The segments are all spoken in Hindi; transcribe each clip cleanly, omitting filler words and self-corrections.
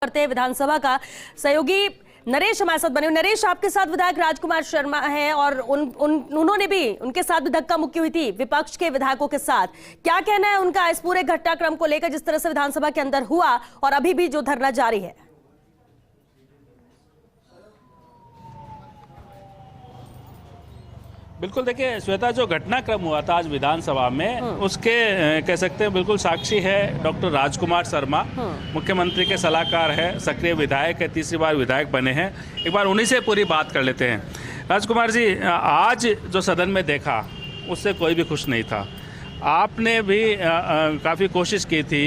करते हैं विधानसभा का सहयोगी नरेश हमारे साथ बने। नरेश, आपके साथ विधायक राजकुमार शर्मा है और उन्होंने भी उनके साथ भी धक्का मुक्की हुई थी विपक्ष के विधायकों के साथ। क्या कहना है उनका इस पूरे घटनाक्रम को लेकर, जिस तरह से विधानसभा के अंदर हुआ और अभी भी जो धरना जारी है? बिल्कुल, देखिए श्वेता, जो घटनाक्रम हुआ था आज विधानसभा में उसके कह सकते हैं बिल्कुल साक्षी है डॉक्टर राजकुमार शर्मा। मुख्यमंत्री के सलाहकार है, सक्रिय विधायक है, तीसरी बार विधायक बने हैं। एक बार उन्हीं से पूरी बात कर लेते हैं। राजकुमार जी, आज जो सदन में देखा उससे कोई भी खुश नहीं था। आपने भी काफ़ी कोशिश की थी,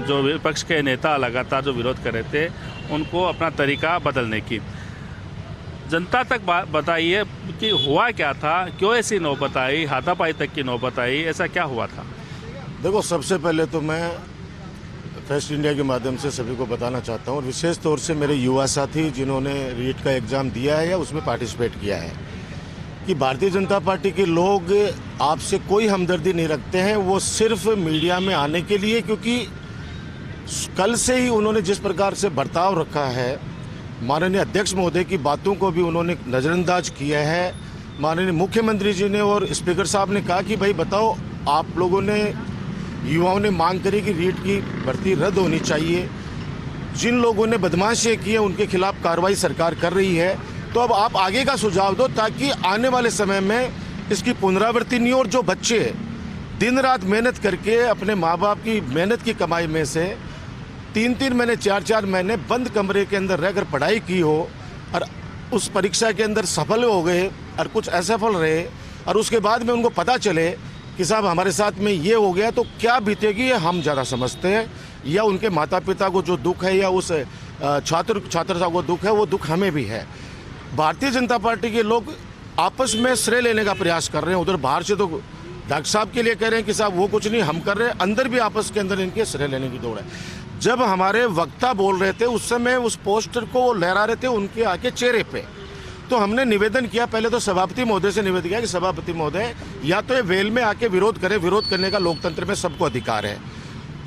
जो विपक्ष के नेता लगातार जो विरोध कर रहे थे उनको अपना तरीका बदलने की। जनता तक बताइए कि हुआ क्या था, क्यों ऐसी नौबत आई, हाथापाई तक की नौबत आई, ऐसा क्या हुआ था? देखो, सबसे पहले तो मैं फेस्ट इंडिया के माध्यम से सभी को बताना चाहता हूँ, और विशेष तौर से मेरे युवा साथी जिन्होंने रीट का एग्ज़ाम दिया है या उसमें पार्टिसिपेट किया है, कि भारतीय जनता पार्टी के लोग आपसे कोई हमदर्दी नहीं रखते हैं। वो सिर्फ मीडिया में आने के लिए, क्योंकि कल से ही उन्होंने जिस प्रकार से बर्ताव रखा है, माननीय अध्यक्ष महोदय की बातों को भी उन्होंने नज़रअंदाज किया है। माननीय मुख्यमंत्री जी ने और स्पीकर साहब ने कहा कि भाई बताओ, आप लोगों ने, युवाओं ने मांग करी कि रीट की भर्ती रद्द होनी चाहिए। जिन लोगों ने बदमाशियाँ की है उनके खिलाफ कार्रवाई सरकार कर रही है, तो अब आप आगे का सुझाव दो ताकि आने वाले समय में इसकी पुनरावृत्ति नहीं हो। और जो बच्चे दिन रात मेहनत करके अपने माँ बाप की मेहनत की कमाई में से 3-3 महीने 4-4 महीने बंद कमरे के अंदर रहकर पढ़ाई की हो और उस परीक्षा के अंदर सफल हो गए और कुछ असफल रहे, और उसके बाद में उनको पता चले कि साहब हमारे साथ में ये हो गया, तो क्या बीतेगी ये हम ज़्यादा समझते हैं, या उनके माता पिता को जो दुख है या उस छात्रता को दुख है, वो दुख हमें भी है। भारतीय जनता पार्टी के लोग आपस में श्रेय लेने का प्रयास कर रहे हैं। उधर बाहर से तो डॉक्टर साहब के लिए कह रहे हैं कि साहब वो कुछ नहीं, हम कर रहे हैं। अंदर भी आपस के अंदर इनके श्रेय लेने की दौड़ है। जब हमारे वक्ता बोल रहे थे उस समय उस पोस्टर को वो लहरा रहे थे उनके आके चेहरे पे, तो हमने निवेदन किया, पहले तो सभापति महोदय से निवेदन किया कि सभापति महोदय, या तो ये वेल में आके विरोध करें, विरोध करने का लोकतंत्र में सबको अधिकार है,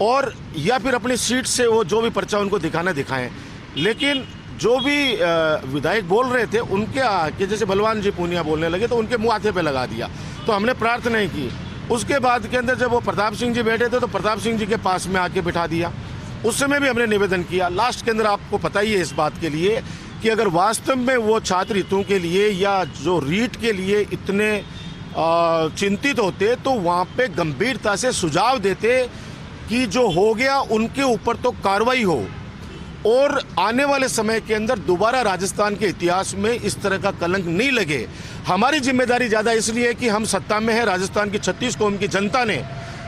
और या फिर अपनी सीट से वो जो भी पर्चा उनको दिखाना दिखाएं। लेकिन जो भी विधायक बोल रहे थे उनके आके, जैसे बलवान जी पूनिया बोलने लगे तो उनके मुँह हाथे पे लगा दिया। तो हमने प्रार्थना की। उसके बाद के अंदर जब वो प्रताप सिंह जी बैठे थे तो प्रताप सिंह जी के पास में आके बिठा दिया। उस समय भी हमने निवेदन किया। लास्ट के अंदर आपको पता ही है इस बात के लिए कि अगर वास्तव में वो छात्र हितों के लिए या जो रीट के लिए इतने चिंतित होते तो वहाँ पे गंभीरता से सुझाव देते कि जो हो गया उनके ऊपर तो कार्रवाई हो, और आने वाले समय के अंदर दोबारा राजस्थान के इतिहास में इस तरह का कलंक नहीं लगे। हमारी जिम्मेदारी ज़्यादा इसलिए है कि हम सत्ता में है। राजस्थान की 36 कौम की जनता ने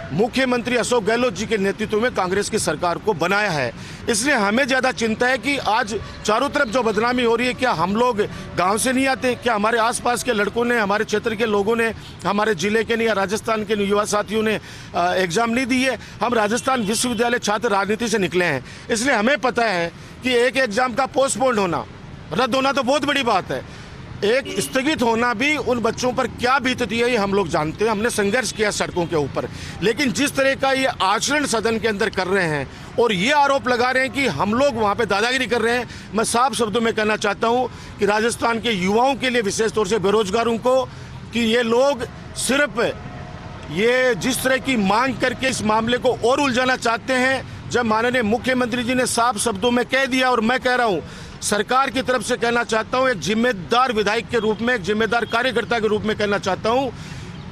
मुख्यमंत्री अशोक गहलोत जी के नेतृत्व में कांग्रेस की सरकार को बनाया है, इसलिए हमें ज़्यादा चिंता है कि आज चारों तरफ जो बदनामी हो रही है, क्या हम लोग गांव से नहीं आते? क्या हमारे आसपास के लड़कों ने, हमारे क्षेत्र के लोगों ने, हमारे जिले के नहीं या राजस्थान के युवा साथियों ने एग्जाम नहीं दिए? हम राजस्थान विश्वविद्यालय छात्र राजनीति से निकले हैं, इसलिए हमें पता है कि एक एग्जाम का पोस्टपोन्ड होना, रद्द होना तो बहुत बड़ी बात है। एक स्थगित होना भी उन बच्चों पर क्या बीतती है ये हम लोग जानते हैं। हमने संघर्ष किया सड़कों के ऊपर, लेकिन जिस तरह का ये आचरण सदन के अंदर कर रहे हैं और ये आरोप लगा रहे हैं कि हम लोग वहाँ पे दादागिरी कर रहे हैं, मैं साफ शब्दों में कहना चाहता हूँ कि राजस्थान के युवाओं के लिए, विशेष तौर से बेरोजगारों को, कि ये लोग सिर्फ ये जिस तरह की मांग करके इस मामले को और उलझाना चाहते हैं, जब माननीय मुख्यमंत्री जी ने साफ शब्दों में कह दिया, और मैं कह रहा हूँ सरकार की तरफ से कहना चाहता हूं, एक जिम्मेदार विधायक के रूप में, एक जिम्मेदार कार्यकर्ता के रूप में कहना चाहता हूं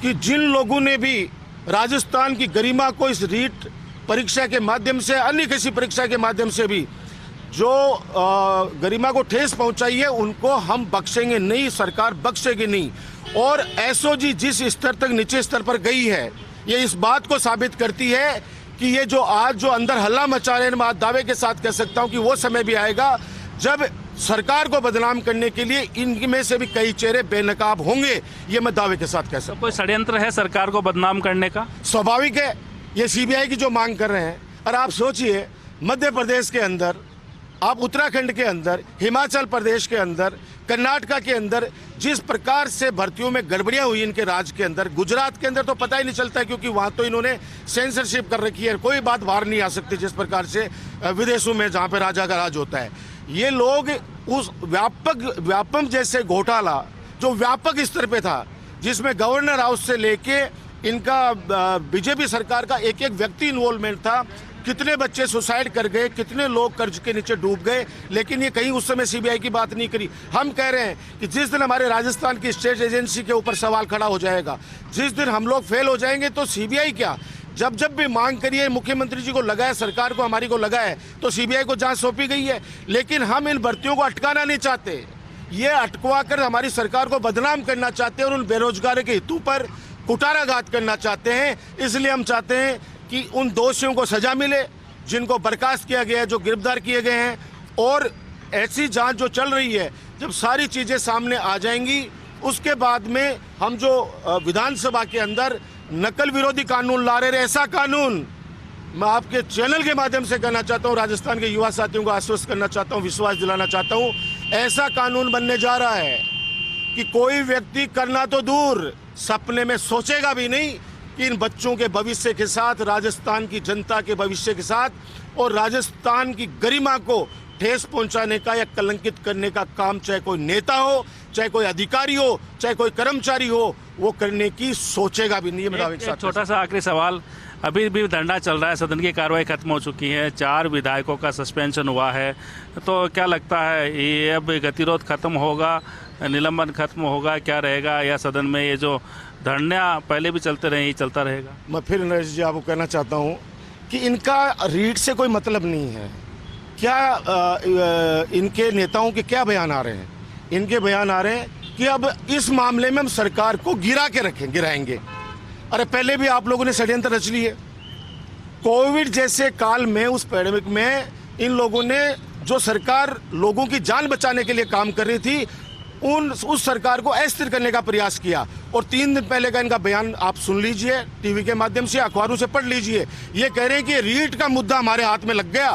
कि जिन लोगों ने भी राजस्थान की गरिमा को इस रीट परीक्षा के माध्यम से, अन्य किसी परीक्षा के माध्यम से भी जो गरिमा को ठेस पहुंचाई है, उनको हम बख्शेंगे नहीं, सरकार बख्शेगी नहीं। और एसओजी जिस स्तर तक नीचे स्तर पर गई है, ये इस बात को साबित करती है कि ये जो आज जो अंदर हल्ला मचा रहे हैं, मैं दावे के साथ कह सकता हूं कि वो समय भी आएगा जब सरकार को बदनाम करने के लिए इनमें से भी कई चेहरे बेनकाब होंगे। ये मैं दावे के साथ कह सकता हूं। कोई षड्यंत्र है सरकार को बदनाम करने का? स्वाभाविक है, ये सीबीआई की जो मांग कर रहे हैं। और आप सोचिए, मध्य प्रदेश के अंदर, आप उत्तराखंड के अंदर, हिमाचल प्रदेश के अंदर, कर्नाटका के अंदर जिस प्रकार से भर्तियों में गड़बड़ियां हुई इनके राज के अंदर, गुजरात के अंदर तो पता ही नहीं चलता है क्योंकि वहां तो इन्होंने सेंसरशिप कर रखी है, कोई बात बाहर नहीं आ सकती जिस प्रकार से विदेशों में जहां पे राजा का राज होता है। ये लोग उस व्यापम जैसे घोटाला जो व्यापक स्तर पे था, जिसमें गवर्नर हाउस से लेके इनका बीजेपी सरकार का एक एक व्यक्ति इन्वॉल्वमेंट था, कितने बच्चे सुसाइड कर गए, कितने लोग कर्ज के नीचे डूब गए, लेकिन ये कहीं उस समय सीबीआई की बात नहीं करी। हम कह रहे हैं कि जिस दिन हमारे राजस्थान की स्टेट एजेंसी के ऊपर सवाल खड़ा हो जाएगा, जिस दिन हम लोग फेल हो जाएंगे, तो सीबीआई क्या, जब जब भी मांग करिए, मुख्यमंत्री जी को लगा है, सरकार को हमारी को लगा है, तो सीबीआई को जांच सौंपी गई है। लेकिन हम इन भर्तियों को अटकाना नहीं चाहते, ये अटकवा कर हमारी सरकार को बदनाम करना चाहते हैं और उन बेरोजगारों के हितों पर कुटाराघात करना चाहते हैं। इसलिए हम चाहते हैं कि उन दोषियों को सजा मिले जिनको बर्खास्त किया गया है, जो गिरफ्तार किए गए हैं, और ऐसी जांच जो चल रही है, जब सारी चीजें सामने आ जाएंगी, उसके बाद में हम जो विधानसभा के अंदर नकल विरोधी कानून ला रहे हैं, ऐसा कानून, मैं आपके चैनल के माध्यम से कहना चाहता हूं, राजस्थान के युवा साथियों को आश्वस्त करना चाहता हूं, विश्वास दिलाना चाहता हूं, ऐसा कानून बनने जा रहा है कि कोई व्यक्ति करना तो दूर, सपने में सोचेगा भी नहीं कि इन बच्चों के भविष्य के साथ, राजस्थान की जनता के भविष्य के साथ और राजस्थान की गरिमा को ठेस पहुंचाने का या कलंकित करने का काम, चाहे कोई नेता हो, चाहे कोई अधिकारी हो, चाहे कोई कर्मचारी हो, वो करने की सोचेगा भी नहीं। एक छोटा सा आखिरी सवाल, अभी भी धरना चल रहा है, सदन की कार्रवाई खत्म हो चुकी है, 4 विधायकों का सस्पेंशन हुआ है, तो क्या लगता है ये अब गतिरोध खत्म होगा, निलंबन खत्म होगा, क्या रहेगा, या सदन में ये जो धरना पहले भी चलते रहे, ये चलता रहेगा? मैं फिर नरेश जी आपको कहना चाहता हूँ कि इनका रीट से कोई मतलब नहीं है। क्या इनके नेताओं के क्या बयान आ रहे हैं? इनके बयान आ रहे हैं कि अब इस मामले में हम सरकार को गिराएंगे। अरे पहले भी आप लोगों ने षड्यंत्र रच लिए। कोविड जैसे काल में, उस पैंडेमिक में, इन लोगों ने जो सरकार लोगों की जान बचाने के लिए काम कर रही थी, उस सरकार को अस्थिर करने का प्रयास किया। और 3 दिन पहले का इनका बयान आप सुन लीजिए, टीवी के माध्यम से, अखबारों से पढ़ लीजिए। ये कह रहे हैं कि रीट का मुद्दा हमारे हाथ में लग गया,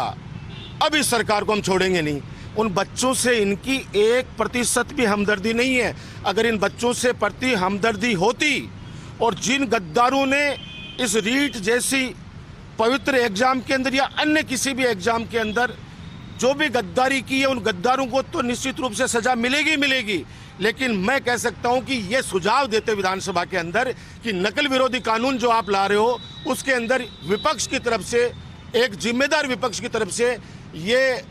अब इस सरकार को हम छोड़ेंगे नहीं। उन बच्चों से इनकी 1% भी हमदर्दी नहीं है। अगर इन बच्चों से प्रति हमदर्दी होती और जिन गद्दारों ने इस रीट जैसी पवित्र एग्जाम के अंदर या अन्य किसी भी एग्जाम के अंदर जो भी गद्दारी की है, उन गद्दारों को तो निश्चित रूप से सजा मिलेगी। लेकिन मैं कह सकता हूं कि ये सुझाव देते विधानसभा के अंदर कि नकल विरोधी कानून जो आप ला रहे हो, उसके अंदर विपक्ष की तरफ से, एक जिम्मेदार विपक्ष की तरफ से, ये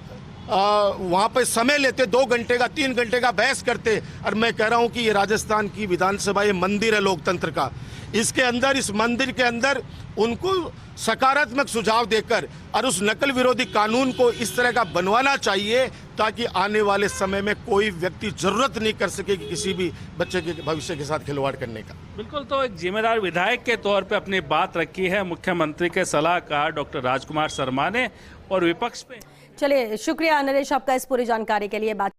वहां पे समय लेते, 2 घंटे का 3 घंटे का बहस करते। और मैं कह रहा हूं कि ये राजस्थान की विधानसभा ये मंदिर है लोकतंत्र का, इसके अंदर, इस मंदिर के अंदर उनको सकारात्मक सुझाव देकर और उस नकल विरोधी कानून को इस तरह का बनवाना चाहिए ताकि आने वाले समय में कोई व्यक्ति जरूरत नहीं कर सके कि किसी भी बच्चे के भविष्य के साथ खिलवाड़ करने का। बिल्कुल, तो एक जिम्मेदार विधायक के तौर पे अपनी बात रखी है मुख्यमंत्री के सलाहकार डॉक्टर राजकुमार शर्मा ने, और विपक्ष पे। चलिए, शुक्रिया नरेश आपका इस पूरी जानकारी के लिए। बात